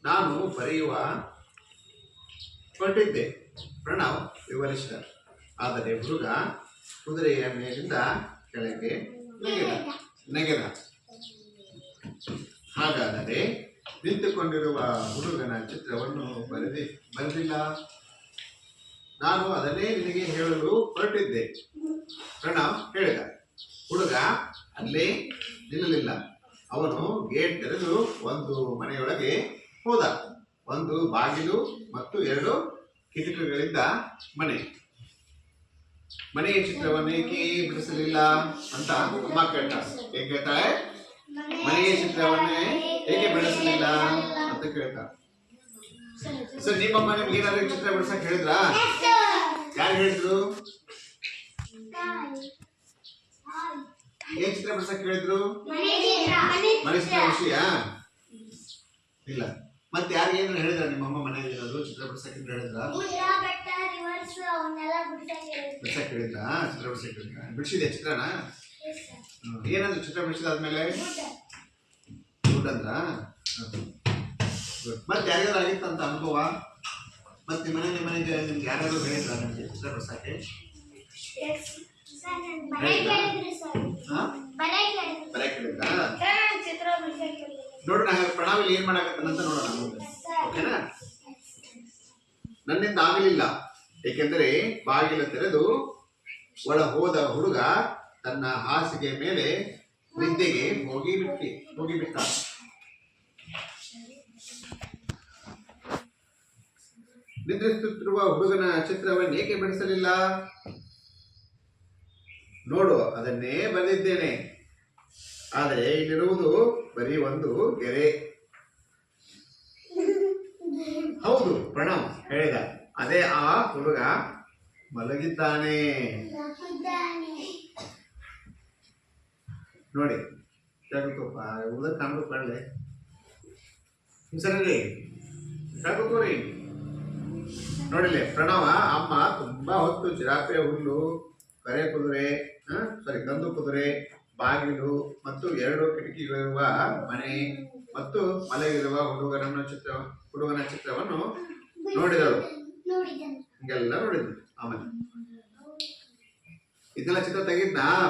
ನಾನು ಬರೆಯುವ ಹೊರಟಿದ್ದೆ. ಪ್ರಣವ್ ವಿವರಿಸಿದ. ಆದರೆ ಹುಡುಗ ಕುದುರೆಯ ಮೇಲಿಂದ ಕೆಳಗೆ ನೆಗೆದ. ಹಾಗಾದರೆ ನಿಂತುಕೊಂಡಿರುವ ಹುಡುಗನ ಚಿತ್ರವನ್ನು ಬರೆದಿಲ್ಲ. ನಾನು ಅದನ್ನೇ ನಿನಗೆ ಹೇಳಲು ಹೊರಟಿದ್ದೆ, ಪ್ರಣವ್ ಹೇಳಿದ. ಹುಡುಗ ಅಲ್ಲೇ ನಿಲ್ಲಲಿಲ್ಲ. ಅವನು ಗೇಟ್ ತೆರೆದು ಒಂದು ಮನೆಯೊಳಗೆ ಹೋದ. ಒಂದು ಬಾಗಿಲು ಮತ್ತು 2 ಕಿಟಕಿಗಳಿದ್ದ ಮನೆಯ ಚಿತ್ರವನ್ನು ಏಕೆ ಬಿಡಿಸಲಿಲ್ಲ ಅಂತ ಅಮ್ಮ ಕೇಳ್ತಾಳೆ. ಏಕೆ ಕೇಳ್ತಾಳೆ? ಮನೆಯ ಚಿತ್ರವನ್ನೇ ಏಕೆ ಬಿಡಿಸಲಿಲ್ಲ ಅಂತ ಕೇಳ್ತಾಳೆ. ಸರ್, ನಿಮ್ಮಮ್ಮ ನಿಮ್ಗೆ ಏನಾದ್ರು ಚಿತ್ರ ಬಿಡಿಸಕ್ ಹೇಳಿದ್ರಾ? ಯಾರು ಹೇಳಿದ್ರು? ಏನ್ ಚಿತ್ರ ಬಿಡಿಸಕ್ ಹೇಳಿದ್ರು? ಮನೆ ಚಿತ್ರ ವಿಷಯ ಇಲ್ಲ. ಮತ್ತೆ ಯಾರಿಗೆ ಏನಾದ್ರು ಹೇಳಿದ್ರ? ನಿಮ್ಮಮ್ಮ ಮನೆಯಲ್ಲಿ ಏನಾದ್ರು ಚಿತ್ರ ಬಿಡಿಸಕ್ ಹೇಳಿದ್ರ? ಬಿಡಿಸಕ್ ಹೇಳಿದ್ರ? ಚಿತ್ರ ಬಿಡಿಸಕ್ ಹೇಳಿದ್ರ? ಬಿಡಿಸಿದೆ ಚಿತ್ರನ? ಏನಾದ್ರು ಚಿತ್ರ ಬಿಡಿಸಿದಾದ್ಮೇಲೆ ಗುಡ್ ಅಂದ್ರ? ಮತ್ತೆ ಯಾರ್ಯಾರು ಆಗಿತ್ತಂತ ಅನುಭವ? ಮತ್ತೆ ನಿಮ್ಮ ಮನೆಗೆ ನಿಮ್ಗೆ ಯಾರಾದ್ರೂ ಹೇಳಿದ್ರ ನನಗೆ ಚಿತ್ರ ಬಿಡಿಸಕ್ಕೆ? ನೋಡೋಣ ಪ್ರಣಾವ್ ಏನ್ ಮಾಡಕತ್ತಾನಂತ ನೋಡೋಣ. ಓಕೆನಾ? ನನ್ನಿಂದ ಆಗಲಿಲ್ಲ, ಏಕೆಂದರೆ ಬಾಗಿಲು ತೆರೆದು ಒಳ ಹೋದ ಹುಡುಗ ತನ್ನ ಹಾಸಿಗೆ ಮೇಲೆ ನಿದ್ದೆಗೆ ಹೋಗಿಬಿಟ್ಟ. ನಿದ್ರಿಸುತ್ತಿರುವ ಹುಡುಗನ ಚಿತ್ರವನ್ನು ಏಕೆ ಬಿಡಿಸಲಿಲ್ಲ? ನೋಡು, ಅದನ್ನೇ ಬರೆದಿದ್ದೇನೆ. ಆದರೆ ಇಲ್ಲಿರುವುದು ಬರೀ ಒಂದು ಗೆರೆ. ಹೌದು, ಪ್ರಣವ್ ಹೇಳಿದ. ಅದೇ ಆ ಹುಡುಗ ಮಲಗಿದ್ದಾನೆ. ನೋಡಿ, ಕೇಳ್ಕೊಪ್ಪ, ಉದಕ್ ಕಾಣ್ಬೇಕು ಕಳ್ಳೆ ಸರಿ ಕೇಳ್ಕೊರಿ. ನೋಡಿಲ್ಲ ಪ್ರಣವ ಅಮ್ಮ ತುಂಬಾ ಹೊತ್ತು ಜಿರಾಫೆ ಹುಲ್ಲು, ಗಂದು ಕುದುರೆ, ಬಾಗಿಲು ಮತ್ತು 2 ಕಿಟಕಿಗಳಿರುವ ಮನೆ ಮತ್ತು ಮಲಗಿರುವ ಹುಡುಗನ ಚಿತ್ರವನ್ನು ನೋಡಿದಳು. ಹಿಂಗೆಲ್ಲ ನೋಡಿದ್ಲು. ಆಮೇಲೆ ಇದೆಲ್ಲ ಚಿತ್ರ ತೆಗಿದ್ನಾ?